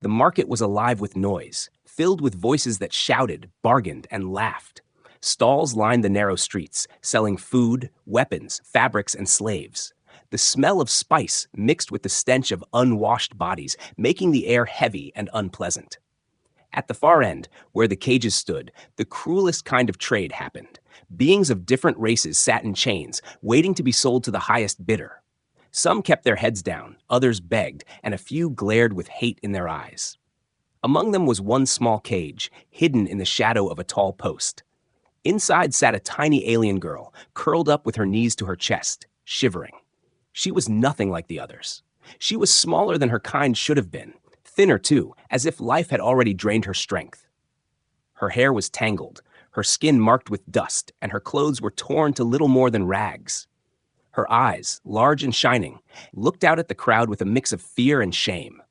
The market was alive with noise, filled with voices that shouted, bargained, and laughed. Stalls lined the narrow streets, selling food, weapons, fabrics, and slaves. The smell of spice mixed with the stench of unwashed bodies, making the air heavy and unpleasant. At the far end, where the cages stood, the cruelest kind of trade happened. Beings of different races sat in chains, waiting to be sold to the highest bidder. Some kept their heads down, others begged, and a few glared with hate in their eyes. Among them was one small cage, hidden in the shadow of a tall post. Inside sat a tiny alien girl, curled up with her knees to her chest, shivering. She was nothing like the others. She was smaller than her kind should have been, thinner too, as if life had already drained her strength. Her hair was tangled, her skin marked with dust, and her clothes were torn to little more than rags. Her eyes, large and shining, looked out at the crowd with a mix of fear and shame.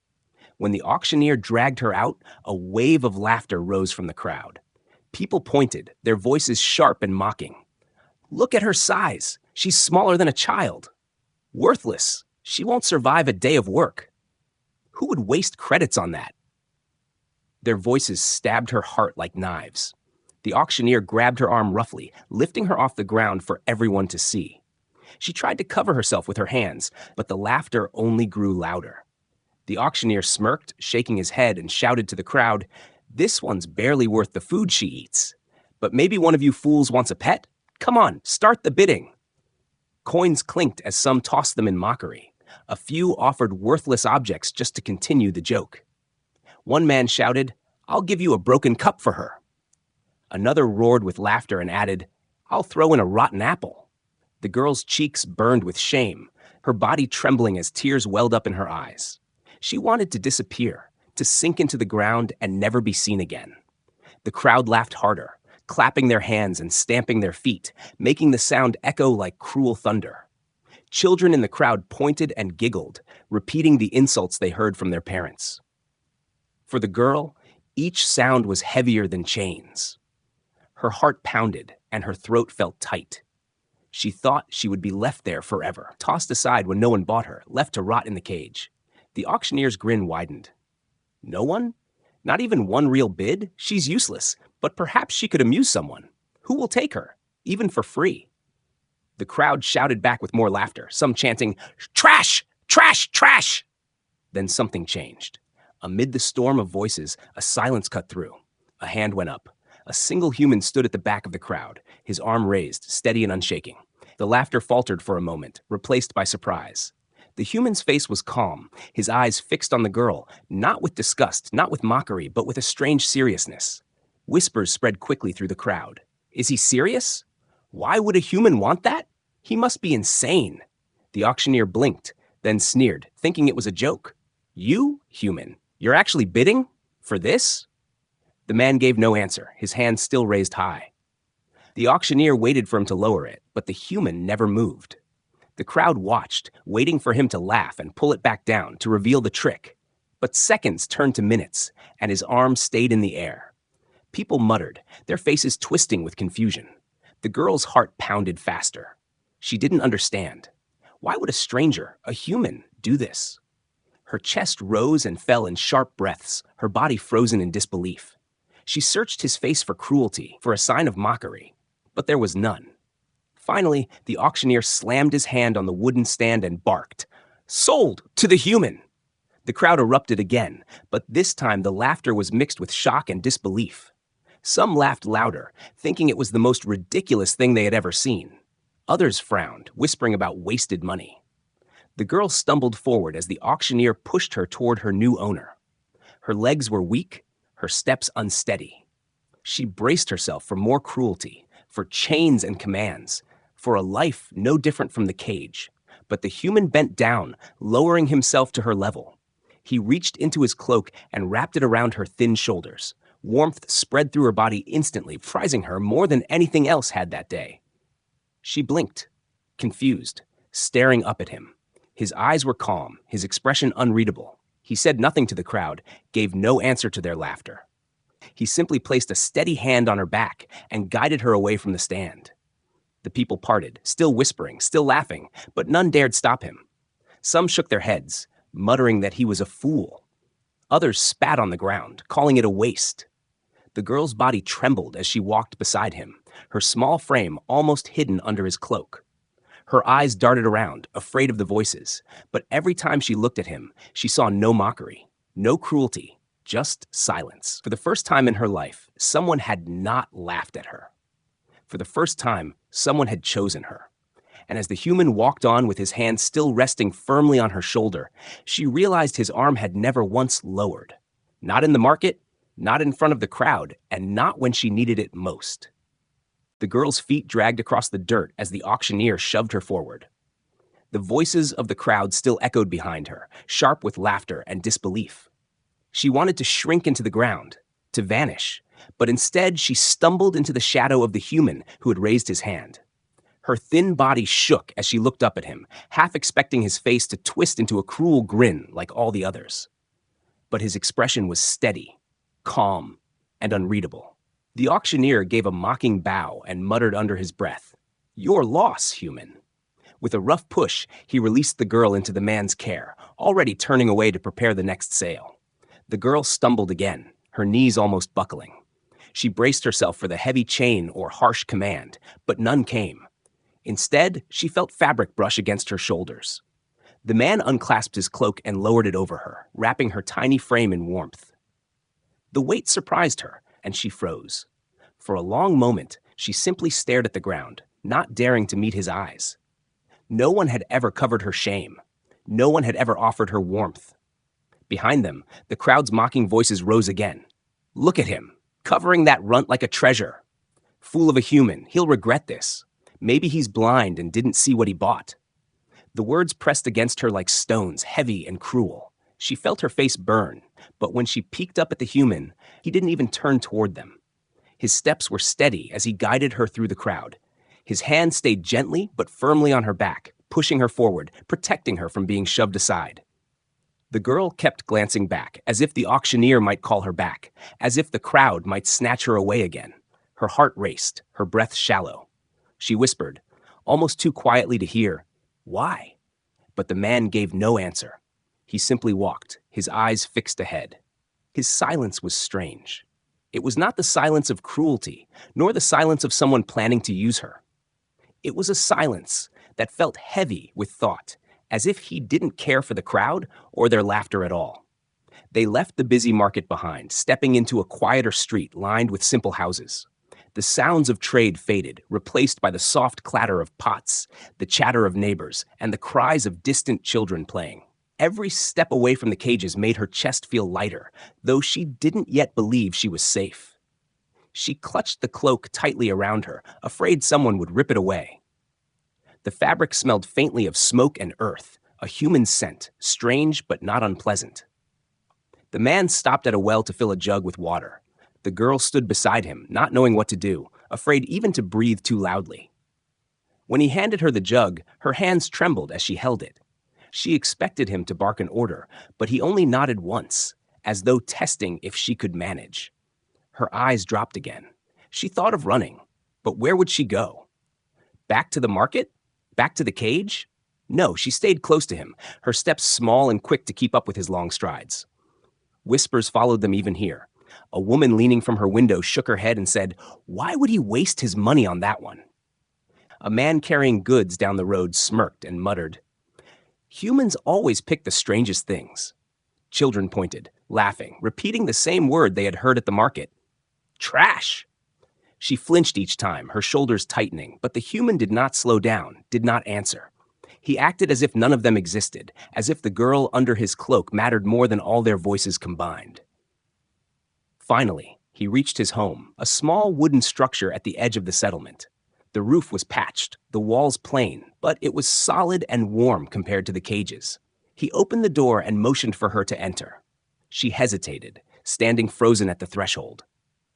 When the auctioneer dragged her out, a wave of laughter rose from the crowd. People pointed, their voices sharp and mocking. "Look at her size. She's smaller than a child. Worthless. She won't survive a day of work. Who would waste credits on that?" Their voices stabbed her heart like knives. The auctioneer grabbed her arm roughly, lifting her off the ground for everyone to see. She tried to cover herself with her hands, but the laughter only grew louder. The auctioneer smirked, shaking his head, and shouted to the crowd, "This one's barely worth the food she eats. But maybe one of you fools wants a pet? Come on, start the bidding." Coins clinked as some tossed them in mockery. A few offered worthless objects just to continue the joke. One man shouted, "I'll give you a broken cup for her." Another roared with laughter and added, "I'll throw in a rotten apple." The girl's cheeks burned with shame, her body trembling as tears welled up in her eyes. She wanted to disappear, to sink into the ground and never be seen again. The crowd laughed harder, clapping their hands and stamping their feet, making the sound echo like cruel thunder. Children in the crowd pointed and giggled, repeating the insults they heard from their parents. For the girl, each sound was heavier than chains. Her heart pounded and her throat felt tight. She thought she would be left there forever, tossed aside when no one bought her, left to rot in the cage. The auctioneer's grin widened. "No one? Not even one real bid? She's useless, but perhaps she could amuse someone. Who will take her, even for free?" The crowd shouted back with more laughter, some chanting, "Trash! Trash! Trash!" Then something changed. Amid the storm of voices, a silence cut through. A hand went up. A single human stood at the back of the crowd, his arm raised, steady and unshaking. The laughter faltered for a moment, replaced by surprise. The human's face was calm, his eyes fixed on the girl, not with disgust, not with mockery, but with a strange seriousness. Whispers spread quickly through the crowd. "Is he serious? Why would a human want that? He must be insane." The auctioneer blinked, then sneered, thinking it was a joke. "You, human, you're actually bidding? For this?" The man gave no answer, his hand still raised high. The auctioneer waited for him to lower it, but the human never moved. The crowd watched, waiting for him to laugh and pull it back down to reveal the trick. But seconds turned to minutes, and his arm stayed in the air. People muttered, their faces twisting with confusion. The girl's heart pounded faster. She didn't understand. Why would a stranger, a human, do this? Her chest rose and fell in sharp breaths, her body frozen in disbelief. She searched his face for cruelty, for a sign of mockery, but there was none. Finally, the auctioneer slammed his hand on the wooden stand and barked, "Sold to the human!" The crowd erupted again, but this time the laughter was mixed with shock and disbelief. Some laughed louder, thinking it was the most ridiculous thing they had ever seen. Others frowned, whispering about wasted money. The girl stumbled forward as the auctioneer pushed her toward her new owner. Her legs were weak, her steps unsteady. She braced herself for more cruelty, for chains and commands, for a life no different from the cage. But the human bent down, lowering himself to her level. He reached into his cloak and wrapped it around her thin shoulders. Warmth spread through her body instantly, prizing her more than anything else had that day. She blinked, confused, staring up at him. His eyes were calm, his expression unreadable. He said nothing to the crowd, gave no answer to their laughter. He simply placed a steady hand on her back and guided her away from the stand. The people parted, still whispering, still laughing, but none dared stop him. Some shook their heads, muttering that he was a fool. Others spat on the ground, calling it a waste. The girl's body trembled as she walked beside him, her small frame almost hidden under his cloak. Her eyes darted around, afraid of the voices, but every time she looked at him, she saw no mockery, no cruelty, just silence. For the first time in her life, someone had not laughed at her. For the first time, someone had chosen her. And as the human walked on with his hand still resting firmly on her shoulder, she realized his arm had never once lowered. Not in the market, not in front of the crowd, and not when she needed it most. The girl's feet dragged across the dirt as the auctioneer shoved her forward. The voices of the crowd still echoed behind her, sharp with laughter and disbelief. She wanted to shrink into the ground, to vanish, but instead she stumbled into the shadow of the human who had raised his hand. Her thin body shook as she looked up at him, half expecting his face to twist into a cruel grin like all the others. But his expression was steady, calm, and unreadable. The auctioneer gave a mocking bow and muttered under his breath, "Your loss, human." With a rough push, he released the girl into the man's care, already turning away to prepare the next sale. The girl stumbled again, her knees almost buckling. She braced herself for the heavy chain or harsh command, but none came. Instead, she felt fabric brush against her shoulders. The man unclasped his cloak and lowered it over her, wrapping her tiny frame in warmth. The weight surprised her, and she froze. For a long moment, she simply stared at the ground, not daring to meet his eyes. No one had ever covered her shame. No one had ever offered her warmth. Behind them, the crowd's mocking voices rose again. "Look at him, covering that runt like a treasure. Fool of a human, he'll regret this. Maybe he's blind and didn't see what he bought." The words pressed against her like stones, heavy and cruel. She felt her face burn, but when she peeked up at the human, he didn't even turn toward them. His steps were steady as he guided her through the crowd. His hand stayed gently but firmly on her back, pushing her forward, protecting her from being shoved aside. The girl kept glancing back, as if the auctioneer might call her back, as if the crowd might snatch her away again. Her heart raced, her breath shallow. She whispered, almost too quietly to hear, "Why?" But the man gave no answer. He simply walked, his eyes fixed ahead. His silence was strange. It was not the silence of cruelty, nor the silence of someone planning to use her. It was a silence that felt heavy with thought, as if he didn't care for the crowd or their laughter at all. They left the busy market behind, stepping into a quieter street lined with simple houses. The sounds of trade faded, replaced by the soft clatter of pots, the chatter of neighbors, and the cries of distant children playing. Every step away from the cages made her chest feel lighter, though she didn't yet believe she was safe. She clutched the cloak tightly around her, afraid someone would rip it away. The fabric smelled faintly of smoke and earth, a human scent, strange but not unpleasant. The man stopped at a well to fill a jug with water. The girl stood beside him, not knowing what to do, afraid even to breathe too loudly. When he handed her the jug, her hands trembled as she held it. She expected him to bark an order, but he only nodded once, as though testing if she could manage. Her eyes dropped again. She thought of running, but where would she go? Back to the market? Back to the cage? No, she stayed close to him, her steps small and quick to keep up with his long strides. Whispers followed them even here. A woman leaning from her window shook her head and said, "Why would he waste his money on that one?" A man carrying goods down the road smirked and muttered, "Humans always pick the strangest things." Children pointed, laughing, repeating the same word they had heard at the market. "Trash!" She flinched each time, her shoulders tightening, but the human did not slow down, did not answer. He acted as if none of them existed, as if the girl under his cloak mattered more than all their voices combined. Finally, he reached his home, a small wooden structure at the edge of the settlement. The roof was patched, the walls plain, but it was solid and warm compared to the cages. He opened the door and motioned for her to enter. She hesitated, standing frozen at the threshold.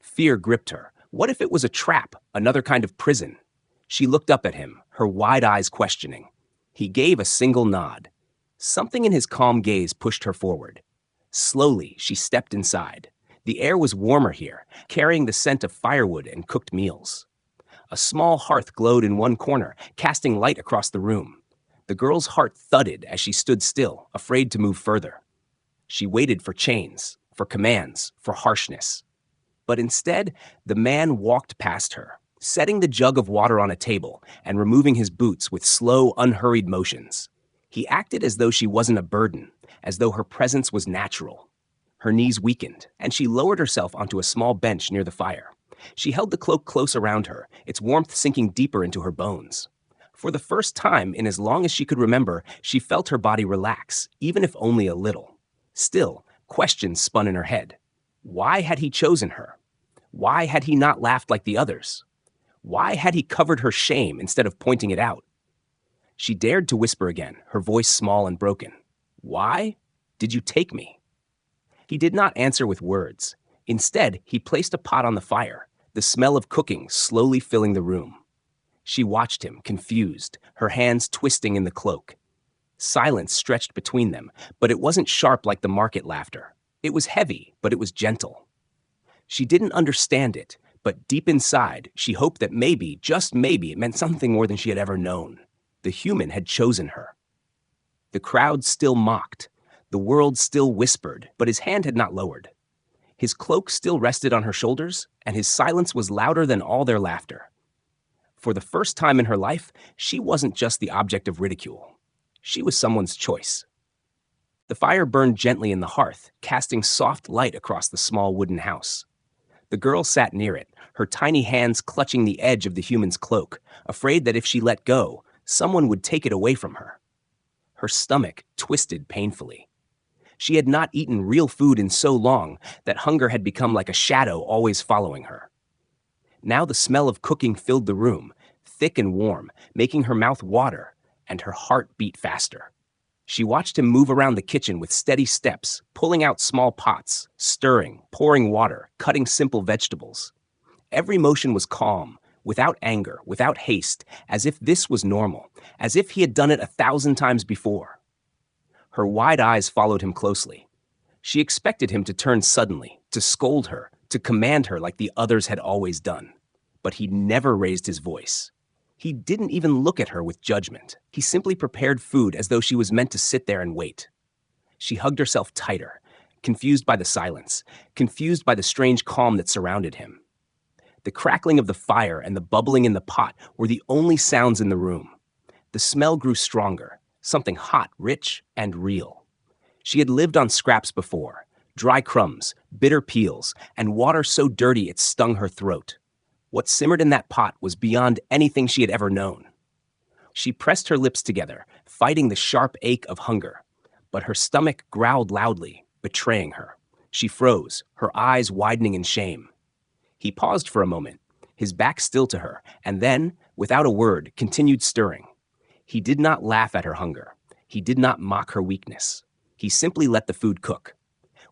Fear gripped her. What if it was a trap, another kind of prison? She looked up at him, her wide eyes questioning. He gave a single nod. Something in his calm gaze pushed her forward. Slowly, she stepped inside. The air was warmer here, carrying the scent of firewood and cooked meals. A small hearth glowed in one corner, casting light across the room. The girl's heart thudded as she stood still, afraid to move further. She waited for chains, for commands, for harshness. But instead, the man walked past her, setting the jug of water on a table and removing his boots with slow, unhurried motions. He acted as though she wasn't a burden, as though her presence was natural. Her knees weakened, and she lowered herself onto a small bench near the fire. She held the cloak close around her, its warmth sinking deeper into her bones. For the first time in as long as she could remember, she felt her body relax, even if only a little. Still, questions spun in her head. Why had he chosen her? Why had he not laughed like the others? Why had he covered her shame instead of pointing it out? She dared to whisper again, her voice small and broken. Why did you take me? He did not answer with words. Instead, he placed a pot on the fire, the smell of cooking slowly filling the room. She watched him, confused, her hands twisting in the cloak. Silence stretched between them, but it wasn't sharp like the market laughter. It was heavy, but it was gentle. She didn't understand it, but deep inside, she hoped that maybe, just maybe, it meant something more than she had ever known. The human had chosen her. The crowd still mocked. The world still whispered, but his hand had not lowered. His cloak still rested on her shoulders, and his silence was louder than all their laughter. For the first time in her life, she wasn't just the object of ridicule. She was someone's choice. The fire burned gently in the hearth, casting soft light across the small wooden house. The girl sat near it, her tiny hands clutching the edge of the human's cloak, afraid that if she let go, someone would take it away from her. Her stomach twisted painfully. She had not eaten real food in so long that hunger had become like a shadow always following her. Now the smell of cooking filled the room, thick and warm, making her mouth water, and her heart beat faster. She watched him move around the kitchen with steady steps, pulling out small pots, stirring, pouring water, cutting simple vegetables. Every motion was calm, without anger, without haste, as if this was normal, as if he had done it 1,000 times before. Her wide eyes followed him closely. She expected him to turn suddenly, to scold her, to command her like the others had always done. But he never raised his voice. He didn't even look at her with judgment. He simply prepared food as though she was meant to sit there and wait. She hugged herself tighter, confused by the silence, confused by the strange calm that surrounded him. The crackling of the fire and the bubbling in the pot were the only sounds in the room. The smell grew stronger, something hot, rich, and real. She had lived on scraps before, dry crumbs, bitter peels, and water so dirty it stung her throat. What simmered in that pot was beyond anything she had ever known. She pressed her lips together, fighting the sharp ache of hunger, but her stomach growled loudly, betraying her. She froze, her eyes widening in shame. He paused for a moment, his back still to her, and then, without a word, continued stirring. He did not laugh at her hunger. He did not mock her weakness. He simply let the food cook.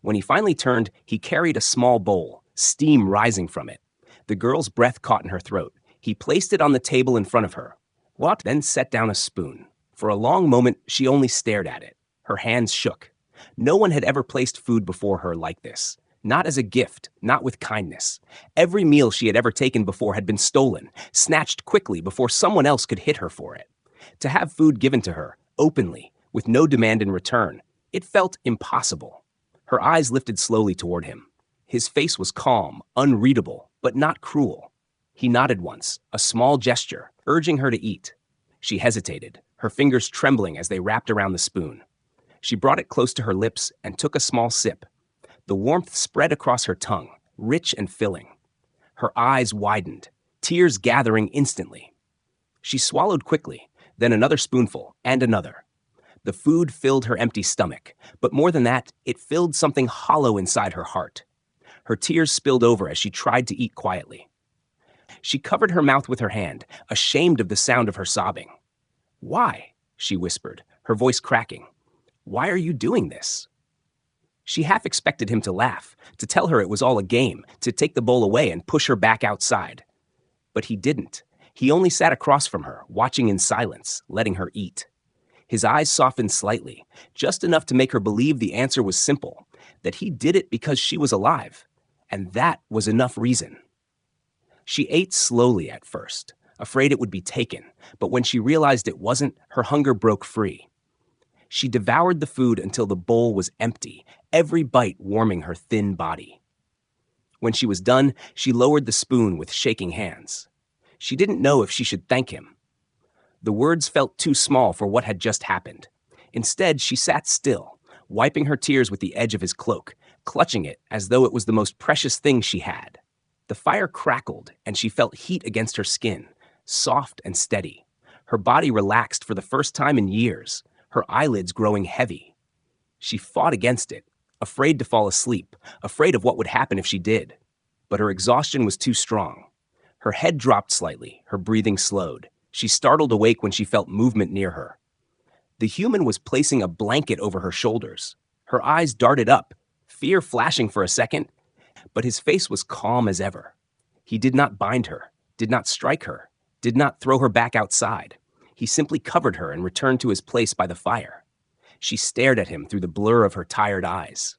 When he finally turned, he carried a small bowl, steam rising from it. The girl's breath caught in her throat. He placed it on the table in front of her. What? Then set down a spoon. For a long moment, she only stared at it. Her hands shook. No one had ever placed food before her like this. Not as a gift, not with kindness. Every meal she had ever taken before had been stolen, snatched quickly before someone else could hit her for it. To have food given to her, openly, with no demand in return, it felt impossible. Her eyes lifted slowly toward him. His face was calm, unreadable, but not cruel. He nodded once, a small gesture, urging her to eat. She hesitated, her fingers trembling as they wrapped around the spoon. She brought it close to her lips and took a small sip. The warmth spread across her tongue, rich and filling. Her eyes widened, tears gathering instantly. She swallowed quickly, then another spoonful, and another. The food filled her empty stomach, but more than that, it filled something hollow inside her heart. Her tears spilled over as she tried to eat quietly. She covered her mouth with her hand, ashamed of the sound of her sobbing. "Why?" she whispered, her voice cracking. "Why are you doing this?" She half expected him to laugh, to tell her it was all a game, to take the bowl away and push her back outside. But he didn't. He only sat across from her, watching in silence, letting her eat. His eyes softened slightly, just enough to make her believe the answer was simple, that he did it because she was alive. And that was enough reason. She ate slowly at first, afraid it would be taken, but when she realized it wasn't, her hunger broke free. She devoured the food until the bowl was empty, every bite warming her thin body. When she was done, she lowered the spoon with shaking hands. She didn't know if she should thank him. The words felt too small for what had just happened. Instead, she sat still, wiping her tears with the edge of his cloak, clutching it as though it was the most precious thing she had. The fire crackled, and she felt heat against her skin, soft and steady. Her body relaxed for the first time in years, her eyelids growing heavy. She fought against it, afraid to fall asleep, afraid of what would happen if she did. But her exhaustion was too strong. Her head dropped slightly, her breathing slowed. She startled awake when she felt movement near her. The human was placing a blanket over her shoulders. Her eyes darted up, fear flashing for a second, but his face was calm as ever. He did not bind her, did not strike her, did not throw her back outside. He simply covered her and returned to his place by the fire. She stared at him through the blur of her tired eyes.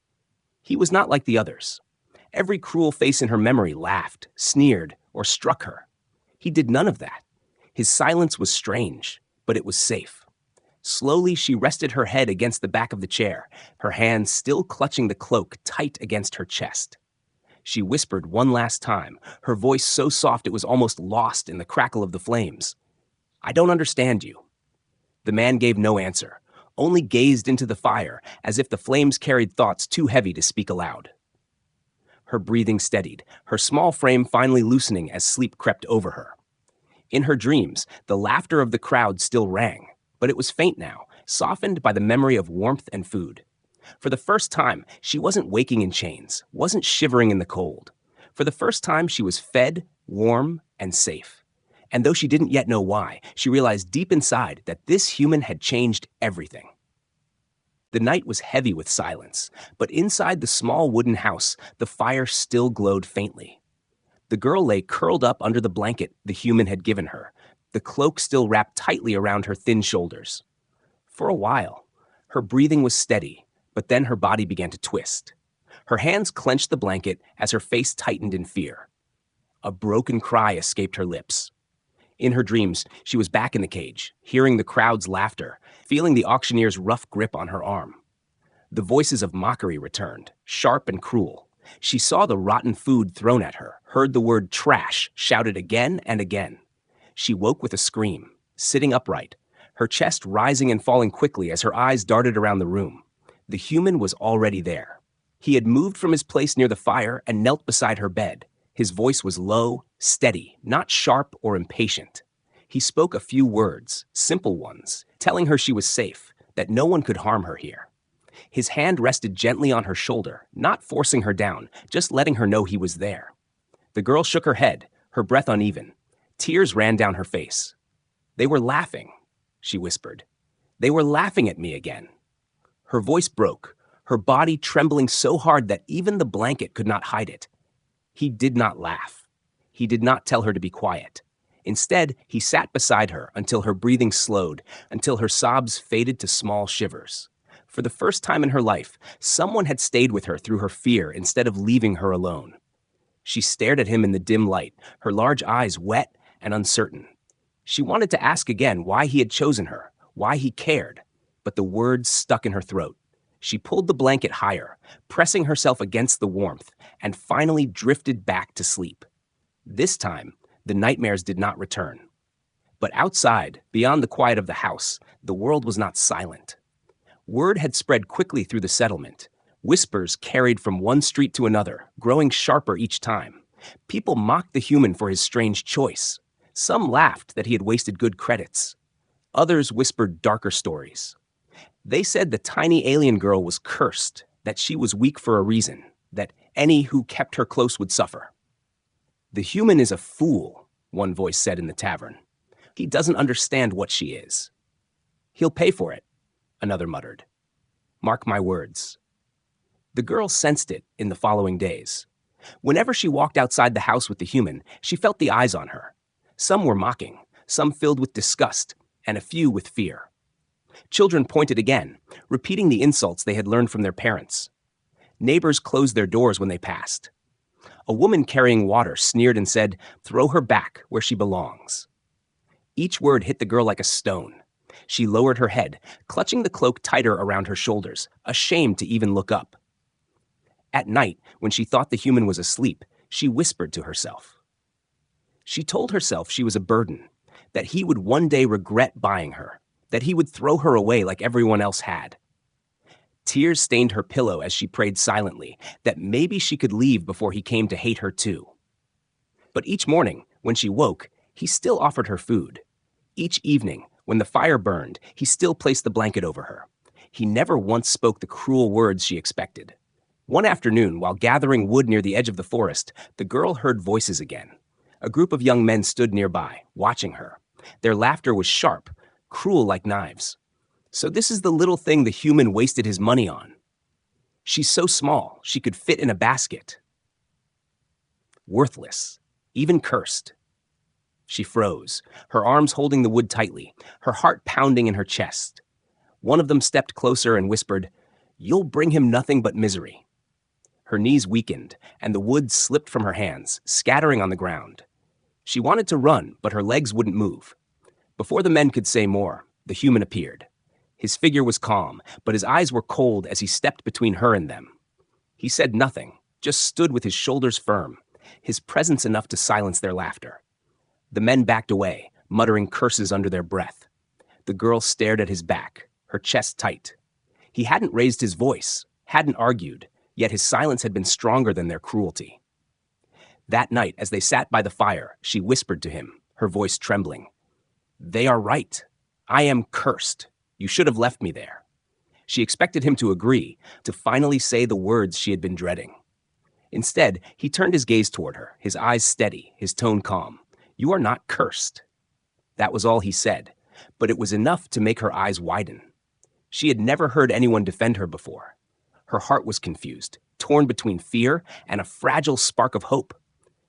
He was not like the others. Every cruel face in her memory laughed, sneered, or struck her. He did none of that. His silence was strange, but it was safe. Slowly, she rested her head against the back of the chair, her hands still clutching the cloak tight against her chest. She whispered one last time, her voice so soft it was almost lost in the crackle of the flames. "I don't understand you." The man gave no answer, only gazed into the fire as if the flames carried thoughts too heavy to speak aloud. Her breathing steadied, her small frame finally loosening as sleep crept over her. In her dreams, the laughter of the crowd still rang, but it was faint now, softened by the memory of warmth and food. For the first time, she wasn't waking in chains, wasn't shivering in the cold. For the first time, she was fed, warm, and safe. And though she didn't yet know why, she realized deep inside that this human had changed everything. The night was heavy with silence, but inside the small wooden house, the fire still glowed faintly. The girl lay curled up under the blanket the human had given her, the cloak still wrapped tightly around her thin shoulders. For a while, her breathing was steady, but then her body began to twist. Her hands clenched the blanket as her face tightened in fear. A broken cry escaped her lips. In her dreams, she was back in the cage, hearing the crowd's laughter, feeling the auctioneer's rough grip on her arm. The voices of mockery returned, sharp and cruel. She saw the rotten food thrown at her, heard the word trash shouted again and again. She woke with a scream, sitting upright, her chest rising and falling quickly as her eyes darted around the room. The human was already there. He had moved from his place near the fire and knelt beside her bed. His voice was low, steady, not sharp or impatient. He spoke a few words, simple ones, telling her she was safe, that no one could harm her here. His hand rested gently on her shoulder, not forcing her down, just letting her know he was there. The girl shook her head, her breath uneven. Tears ran down her face. "They were laughing," she whispered. "They were laughing at me again." Her voice broke, her body trembling so hard that even the blanket could not hide it. He did not laugh. He did not tell her to be quiet. Instead, he sat beside her until her breathing slowed, until her sobs faded to small shivers. For the first time in her life, someone had stayed with her through her fear instead of leaving her alone. She stared at him in the dim light, her large eyes wet and uncertain. She wanted to ask again why he had chosen her, why he cared, but the words stuck in her throat. She pulled the blanket higher, pressing herself against the warmth, and finally drifted back to sleep. This time, the nightmares did not return. But outside, beyond the quiet of the house, the world was not silent. Word had spread quickly through the settlement. Whispers carried from one street to another, growing sharper each time. People mocked the human for his strange choice. Some laughed that he had wasted good credits. Others whispered darker stories. They said the tiny alien girl was cursed, that she was weak for a reason, that any who kept her close would suffer. "The human is a fool," one voice said in the tavern. "He doesn't understand what she is." "He'll pay for it," another muttered. "Mark my words." The girl sensed it in the following days. Whenever she walked outside the house with the human, she felt the eyes on her. Some were mocking, some filled with disgust, and a few with fear. Children pointed again, repeating the insults they had learned from their parents. Neighbors closed their doors when they passed. A woman carrying water sneered and said, "Throw her back where she belongs." Each word hit the girl like a stone. She lowered her head, clutching the cloak tighter around her shoulders, ashamed to even look up. At night, when she thought the human was asleep, she whispered to herself. She told herself she was a burden, that he would one day regret buying her, that he would throw her away like everyone else had. Tears stained her pillow as she prayed silently that maybe she could leave before he came to hate her too. But each morning, when she woke, he still offered her food. Each evening, when the fire burned, he still placed the blanket over her. He never once spoke the cruel words she expected. One afternoon, while gathering wood near the edge of the forest, the girl heard voices again. A group of young men stood nearby, watching her. Their laughter was sharp, cruel like knives. So this is the little thing the human wasted his money on. She's so small, she could fit in a basket. Worthless, even cursed. She froze, her arms holding the wood tightly, her heart pounding in her chest. One of them stepped closer and whispered, "You'll bring him nothing but misery." Her knees weakened, and the wood slipped from her hands, scattering on the ground. She wanted to run, but her legs wouldn't move. Before the men could say more, the human appeared. His figure was calm, but his eyes were cold as he stepped between her and them. He said nothing, just stood with his shoulders firm, his presence enough to silence their laughter. The men backed away, muttering curses under their breath. The girl stared at his back, her chest tight. He hadn't raised his voice, hadn't argued, yet his silence had been stronger than their cruelty. That night, as they sat by the fire, she whispered to him, her voice trembling, "They are right. I am cursed. You should have left me there." She expected him to agree, to finally say the words she had been dreading. Instead, he turned his gaze toward her, his eyes steady, his tone calm. "You are not cursed." That was all he said, but it was enough to make her eyes widen. She had never heard anyone defend her before. Her heart was confused, torn between fear and a fragile spark of hope.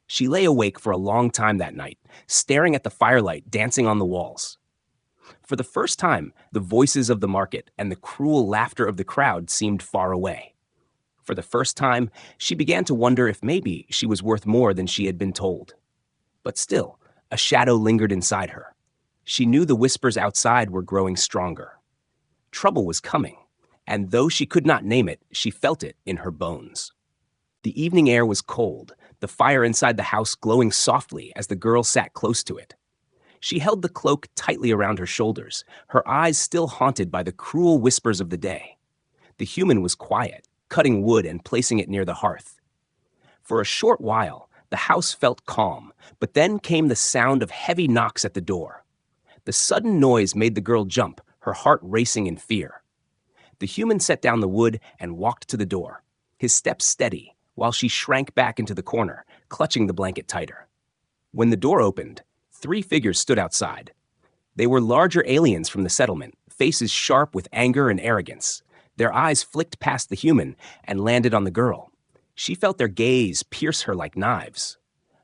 She lay awake for a long time that night, staring at the firelight dancing on the walls. For the first time, the voices of the market and the cruel laughter of the crowd seemed far away. For the first time, she began to wonder if maybe she was worth more than she had been told. But still, a shadow lingered inside her. She knew the whispers outside were growing stronger. Trouble was coming, and though she could not name it, she felt it in her bones. The evening air was cold, the fire inside the house glowing softly as the girl sat close to it. She held the cloak tightly around her shoulders, her eyes still haunted by the cruel whispers of the day. The human was quiet, cutting wood and placing it near the hearth. For a short while, the house felt calm, but then came the sound of heavy knocks at the door. The sudden noise made the girl jump, her heart racing in fear. The human set down the wood and walked to the door, his steps steady, while she shrank back into the corner, clutching the blanket tighter. When the door opened, 3 figures stood outside. They were larger aliens from the settlement, faces sharp with anger and arrogance. Their eyes flicked past the human and landed on the girl. She felt their gaze pierce her like knives.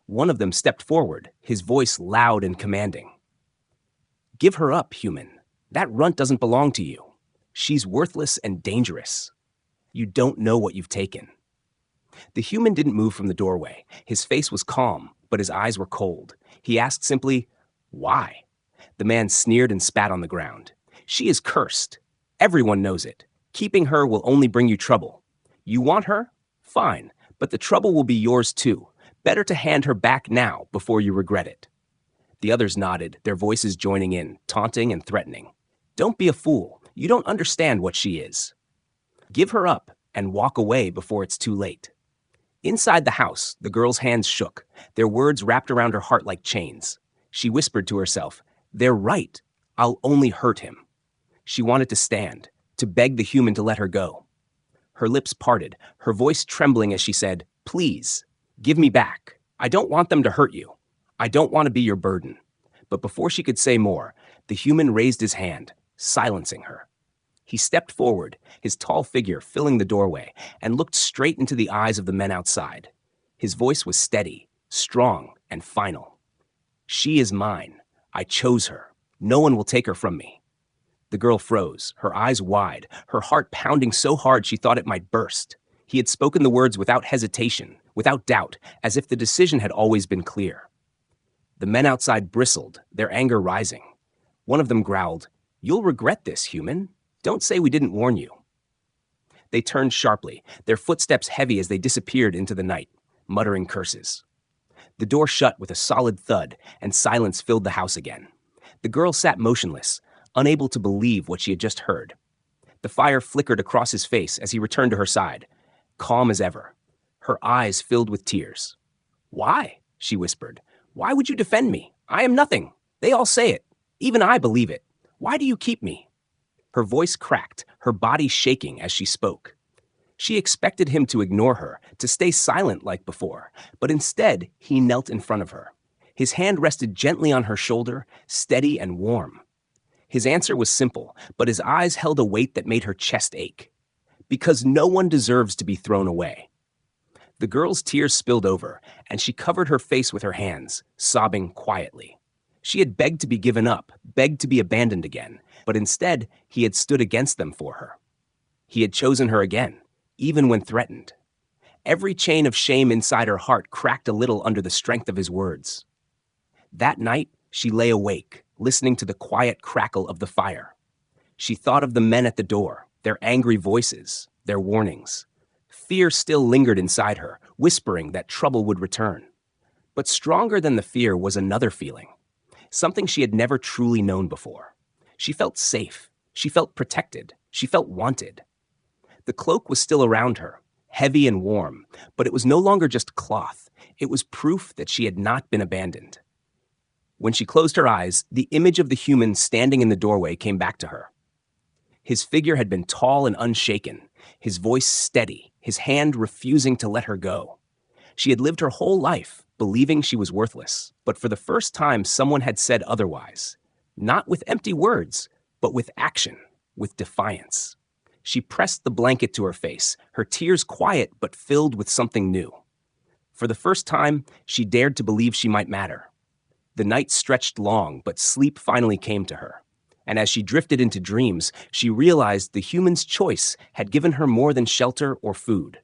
One of them stepped forward, his voice loud and commanding. "Give her up, human. That runt doesn't belong to you. She's worthless and dangerous. You don't know what you've taken." The human didn't move from the doorway. His face was calm, but his eyes were cold. He asked simply, "Why?" The man sneered and spat on the ground. "She is cursed. Everyone knows it. Keeping her will only bring you trouble. You want her? Fine, but the trouble will be yours too. Better to hand her back now before you regret it." The others nodded, their voices joining in, taunting and threatening. "Don't be a fool. You don't understand what she is. Give her up and walk away before it's too late." Inside the house, the girl's hands shook, their words wrapped around her heart like chains. She whispered to herself, "They're right. I'll only hurt him." She wanted to stand, to beg the human to let her go. Her lips parted, her voice trembling as she said, "Please, give me back. I don't want them to hurt you. I don't want to be your burden." But before she could say more, the human raised his hand, silencing her. He stepped forward, his tall figure filling the doorway, and looked straight into the eyes of the men outside. His voice was steady, strong, and final. "She is mine. I chose her. No one will take her from me." The girl froze, her eyes wide, her heart pounding so hard she thought it might burst. He had spoken the words without hesitation, without doubt, as if the decision had always been clear. The men outside bristled, their anger rising. One of them growled, "You'll regret this, human. Don't say we didn't warn you." They turned sharply, their footsteps heavy as they disappeared into the night, muttering curses. The door shut with a solid thud, and silence filled the house again. The girl sat motionless, unable to believe what she had just heard. The fire flickered across his face as he returned to her side, calm as ever, her eyes filled with tears. "Why?" she whispered. "Why would you defend me? I am nothing. They all say it. Even I believe it. Why do you keep me?" Her voice cracked, her body shaking as she spoke. She expected him to ignore her, to stay silent like before, but instead he knelt in front of her. His hand rested gently on her shoulder, steady and warm. His answer was simple, but his eyes held a weight that made her chest ache. Because no one deserves to be thrown away. The girl's tears spilled over, and she covered her face with her hands, sobbing quietly. She had begged to be given up, begged to be abandoned again, but instead he had stood against them for her. He had chosen her again, even when threatened. Every chain of shame inside her heart cracked a little under the strength of his words. That night, she lay awake, listening to the quiet crackle of the fire. She thought of the men at the door, their angry voices, their warnings. Fear still lingered inside her, whispering that trouble would return. But stronger than the fear was another feeling, something she had never truly known before. She felt safe. She felt protected. She felt wanted. The cloak was still around her, heavy and warm, but it was no longer just cloth. It was proof that she had not been abandoned. When she closed her eyes, the image of the human standing in the doorway came back to her. His figure had been tall and unshaken, his voice steady, his hand refusing to let her go. She had lived her whole life believing she was worthless, but for the first time someone had said otherwise. Not with empty words, but with action, with defiance. She pressed the blanket to her face, her tears quiet but filled with something new. For the first time, she dared to believe she might matter. The night stretched long, but sleep finally came to her. And as she drifted into dreams, she realized the human's choice had given her more than shelter or food.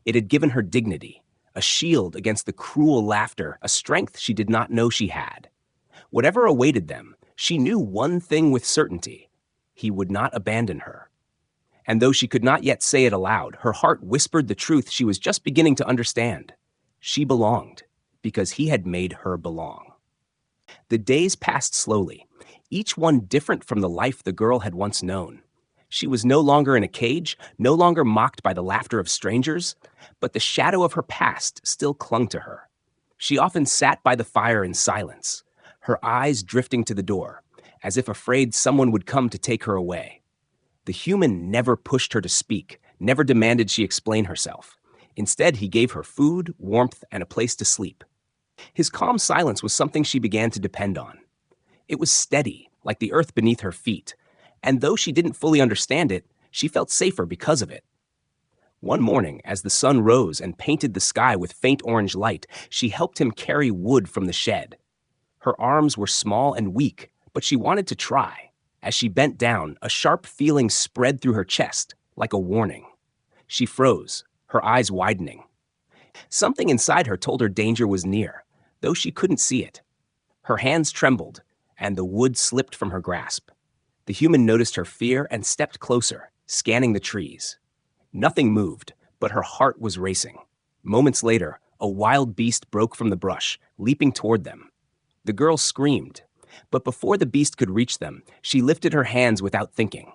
It had given her dignity, a shield against the cruel laughter, a strength she did not know she had. Whatever awaited them, she knew one thing with certainty: he would not abandon her. And though she could not yet say it aloud, her heart whispered the truth she was just beginning to understand. She belonged, because he had made her belong. The days passed slowly, each one different from the life the girl had once known. She was no longer in a cage, no longer mocked by the laughter of strangers, but the shadow of her past still clung to her. She often sat by the fire in silence, her eyes drifting to the door, as if afraid someone would come to take her away. The human never pushed her to speak, never demanded she explain herself. Instead, he gave her food, warmth, and a place to sleep. His calm silence was something she began to depend on. It was steady, like the earth beneath her feet, and though she didn't fully understand it, she felt safer because of it. One morning, as the sun rose and painted the sky with faint orange light, she helped him carry wood from the shed. Her arms were small and weak, but she wanted to try. As she bent down, a sharp feeling spread through her chest, like a warning. She froze, her eyes widening. Something inside her told her danger was near, though she couldn't see it. Her hands trembled, and the wood slipped from her grasp. The human noticed her fear and stepped closer, scanning the trees. Nothing moved, but her heart was racing. Moments later, a wild beast broke from the brush, leaping toward them. The girl screamed, but before the beast could reach them, she lifted her hands without thinking.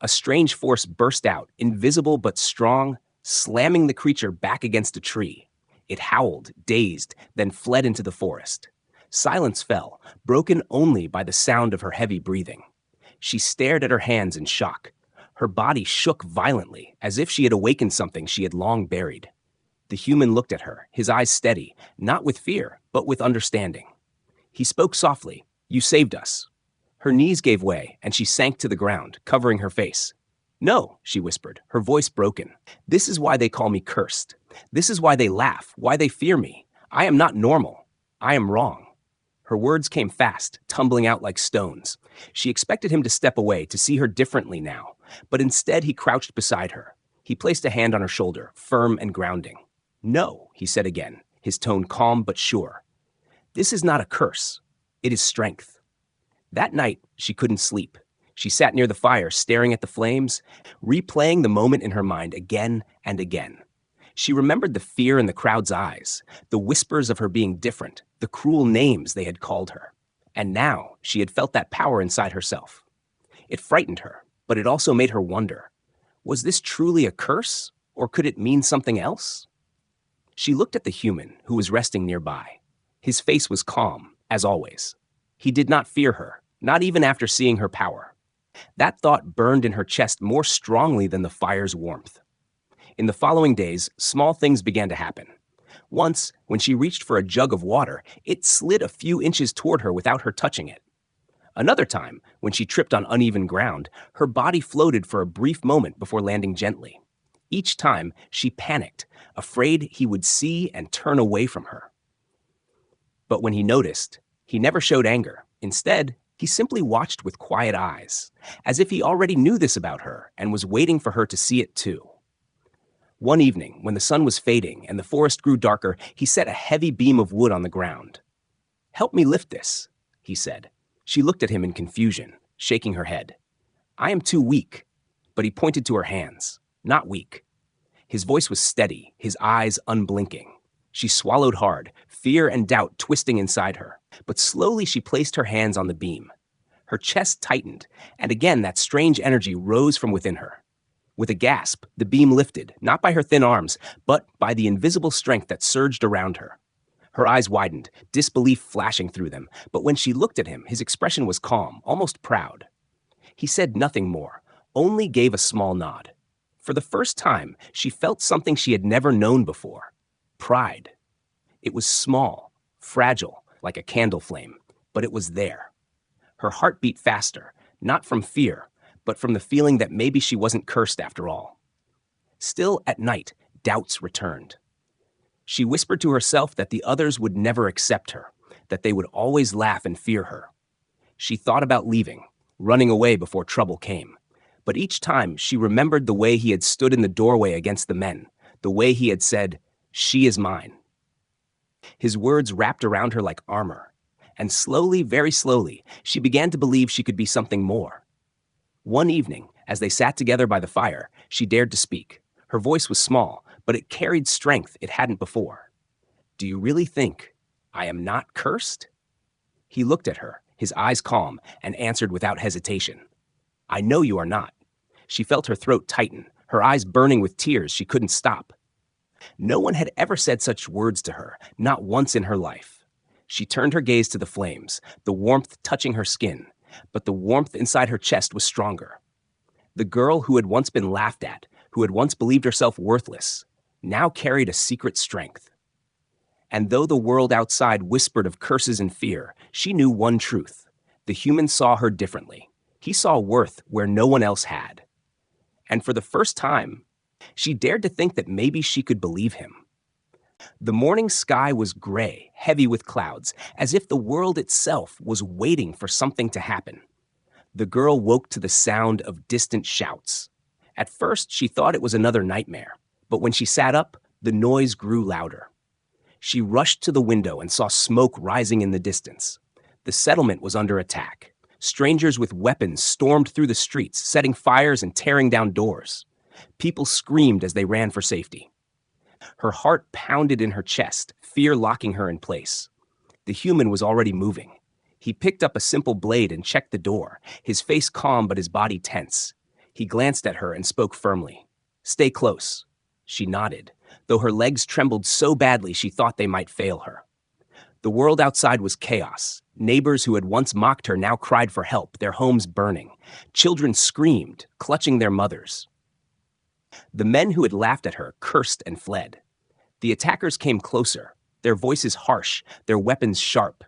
A strange force burst out, invisible but strong, slamming the creature back against a tree. It howled, dazed, then fled into the forest. Silence fell, broken only by the sound of her heavy breathing. She stared at her hands in shock. Her body shook violently, as if she had awakened something she had long buried. The human looked at her, his eyes steady, not with fear, but with understanding. He spoke softly, "You saved us." Her knees gave way, and she sank to the ground, covering her face. "No," she whispered, her voice broken. "This is why they call me cursed. This is why they laugh, why they fear me. I am not normal. I am wrong." Her words came fast, tumbling out like stones. She expected him to step away, to see her differently now, but instead he crouched beside her. He placed a hand on her shoulder, firm and grounding. "No," he said again, his tone calm but sure. "This is not a curse. It is strength." That night, she couldn't sleep. She sat near the fire, staring at the flames, replaying the moment in her mind again and again. She remembered the fear in the crowd's eyes, the whispers of her being different, the cruel names they had called her. And now she had felt that power inside herself. It frightened her, but it also made her wonder, was this truly a curse, or could it mean something else? She looked at the human who was resting nearby. His face was calm, as always. He did not fear her, not even after seeing her power. That thought burned in her chest more strongly than the fire's warmth. In the following days, small things began to happen. Once, when she reached for a jug of water, it slid a few inches toward her without her touching it. Another time, when she tripped on uneven ground, her body floated for a brief moment before landing gently. Each time, she panicked, afraid he would see and turn away from her. But when he noticed, he never showed anger. Instead, he simply watched with quiet eyes, as if he already knew this about her and was waiting for her to see it too. One evening, when the sun was fading and the forest grew darker, he set a heavy beam of wood on the ground. "Help me lift this," he said. She looked at him in confusion, shaking her head. "I am too weak." But he pointed to her hands, not weak. His voice was steady, his eyes unblinking. She swallowed hard, fear and doubt twisting inside her. But slowly she placed her hands on the beam. Her chest tightened, and again that strange energy rose from within her. With a gasp, the beam lifted, not by her thin arms, but by the invisible strength that surged around her. Her eyes widened, disbelief flashing through them, but when she looked at him, his expression was calm, almost proud. He said nothing more, only gave a small nod. For the first time, she felt something she had never known before: pride. It was small, fragile, like a candle flame, but it was there. Her heart beat faster, not from fear, but from the feeling that maybe she wasn't cursed after all. Still, at night, doubts returned. She whispered to herself that the others would never accept her, that they would always laugh and fear her. She thought about leaving, running away before trouble came. But each time she remembered the way he had stood in the doorway against the men, the way he had said, "She is mine." His words wrapped around her like armor, and slowly, very slowly, she began to believe she could be something more. One evening, as they sat together by the fire, she dared to speak. Her voice was small, but it carried strength it hadn't before. "Do you really think I am not cursed?" He looked at her, his eyes calm, and answered without hesitation. "I know you are not." She felt her throat tighten, her eyes burning with tears she couldn't stop. No one had ever said such words to her, not once in her life. She turned her gaze to the flames, the warmth touching her skin, but the warmth inside her chest was stronger. The girl who had once been laughed at, who had once believed herself worthless, now carried a secret strength. And though the world outside whispered of curses and fear, she knew one truth: the human saw her differently. He saw worth where no one else had. And for the first time, she dared to think that maybe she could believe him. The morning sky was gray, heavy with clouds, as if the world itself was waiting for something to happen. The girl woke to the sound of distant shouts. At first, she thought it was another nightmare, but when she sat up, the noise grew louder. She rushed to the window and saw smoke rising in the distance. The settlement was under attack. Strangers with weapons stormed through the streets, setting fires and tearing down doors. People screamed as they ran for safety. Her heart pounded in her chest, fear locking her in place. The human was already moving. He picked up a simple blade and checked the door, his face calm but his body tense. He glanced at her and spoke firmly. "Stay close." She nodded, though her legs trembled so badly she thought they might fail her. The world outside was chaos. Neighbors who had once mocked her now cried for help, their homes burning. Children screamed, clutching their mothers. The men who had laughed at her cursed and fled. The attackers came closer, their voices harsh, their weapons sharp.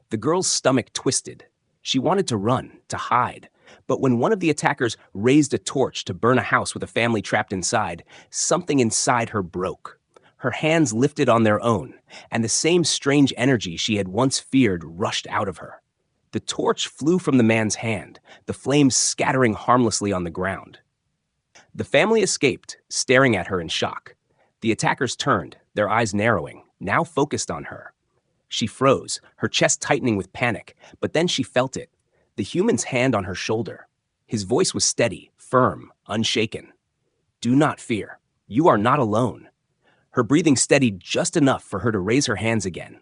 The girl's stomach twisted. She wanted to run, to hide. But when one of the attackers raised a torch to burn a house with a family trapped inside, something inside her broke. Her hands lifted on their own, and the same strange energy she had once feared rushed out of her. The torch flew from the man's hand, the flames scattering harmlessly on the ground. The family escaped, staring at her in shock. The attackers turned, their eyes narrowing, now focused on her. She froze, her chest tightening with panic, but then she felt it, the human's hand on her shoulder. His voice was steady, firm, unshaken. "Do not fear. You are not alone." Her breathing steadied just enough for her to raise her hands again.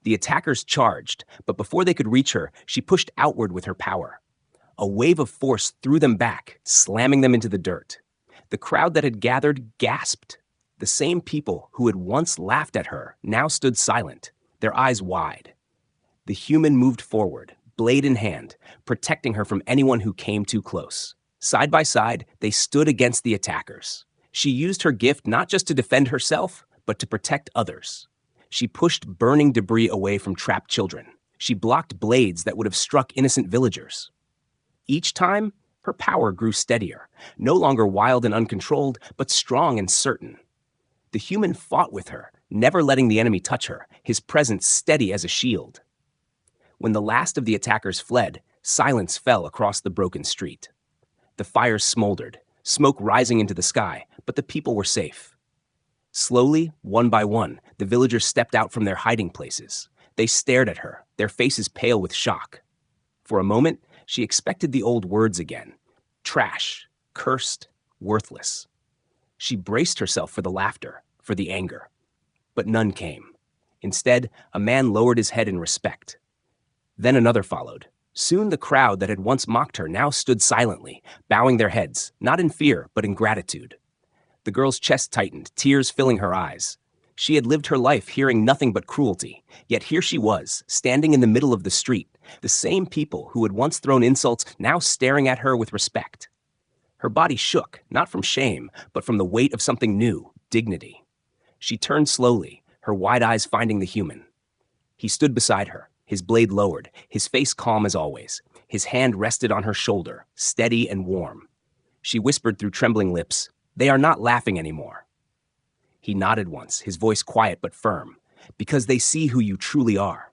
The attackers charged, but before they could reach her, she pushed outward with her power. A wave of force threw them back, slamming them into the dirt. The crowd that had gathered gasped. The same people who had once laughed at her now stood silent, their eyes wide. The human moved forward, blade in hand, protecting her from anyone who came too close. Side by side, they stood against the attackers. She used her gift not just to defend herself, but to protect others. She pushed burning debris away from trapped children. She blocked blades that would have struck innocent villagers. Each time, her power grew steadier, no longer wild and uncontrolled, but strong and certain. The human fought with her, never letting the enemy touch her, his presence steady as a shield. When the last of the attackers fled, silence fell across the broken street. The fires smoldered, smoke rising into the sky, but the people were safe. Slowly, one by one, the villagers stepped out from their hiding places. They stared at her, their faces pale with shock. For a moment, she expected the old words again. Trash, cursed, worthless. She braced herself for the laughter, for the anger. But none came. Instead, a man lowered his head in respect. Then another followed. Soon the crowd that had once mocked her now stood silently, bowing their heads, not in fear, but in gratitude. The girl's chest tightened, tears filling her eyes. She had lived her life hearing nothing but cruelty, yet here she was, standing in the middle of the street, the same people who had once thrown insults now staring at her with respect. Her body shook, not from shame, but from the weight of something new, dignity. She turned slowly, her wide eyes finding the human. He stood beside her, his blade lowered, his face calm as always. His hand rested on her shoulder, steady and warm. She whispered through trembling lips, "They are not laughing anymore." He nodded once, his voice quiet but firm, "Because they see who you truly are."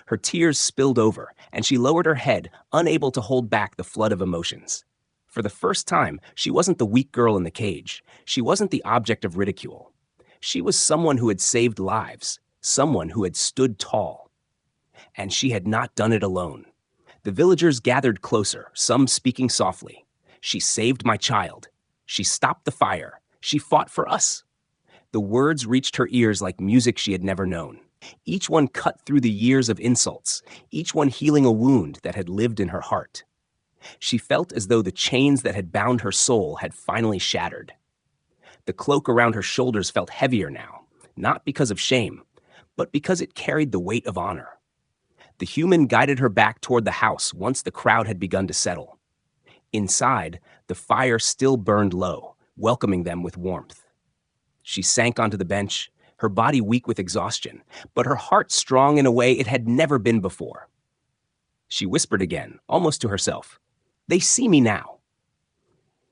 Her tears spilled over, and she lowered her head, unable to hold back the flood of emotions. For the first time, she wasn't the weak girl in the cage. She wasn't the object of ridicule. She was someone who had saved lives, someone who had stood tall. And she had not done it alone. The villagers gathered closer, some speaking softly. "She saved my child. She stopped the fire. She fought for us." The words reached her ears like music she had never known. Each one cut through the years of insults, each one healing a wound that had lived in her heart. She felt as though the chains that had bound her soul had finally shattered. The cloak around her shoulders felt heavier now, not because of shame, but because it carried the weight of honor. The human guided her back toward the house once the crowd had begun to settle. Inside, the fire still burned low, welcoming them with warmth. She sank onto the bench, her body weak with exhaustion, but her heart strong in a way it had never been before. She whispered again, almost to herself, "They see me now."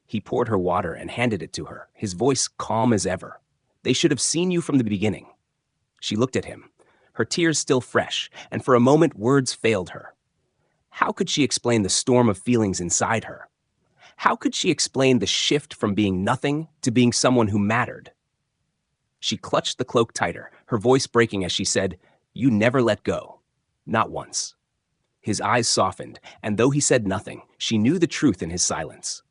He poured her water and handed it to her, his voice calm as ever. "They should have seen you from the beginning." She looked at him, her tears still fresh, and for a moment words failed her. How could she explain the storm of feelings inside her? How could she explain the shift from being nothing to being someone who mattered? She clutched the cloak tighter, her voice breaking as she said, "You never let go. Not once." His eyes softened, and though he said nothing, she knew the truth in his silence.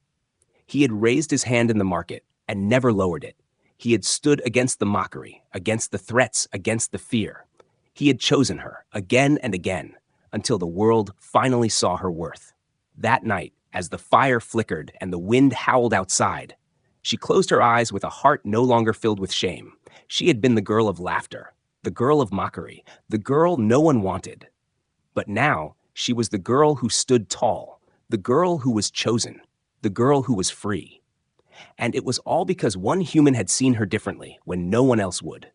He had raised his hand in the market and never lowered it. He had stood against the mockery, against the threats, against the fear. He had chosen her again and again until the world finally saw her worth. That night, as the fire flickered and the wind howled outside, she closed her eyes with a heart no longer filled with shame. She had been the girl of laughter, the girl of mockery, the girl no one wanted. But now, she was the girl who stood tall, the girl who was chosen, the girl who was free. And it was all because one human had seen her differently when no one else would.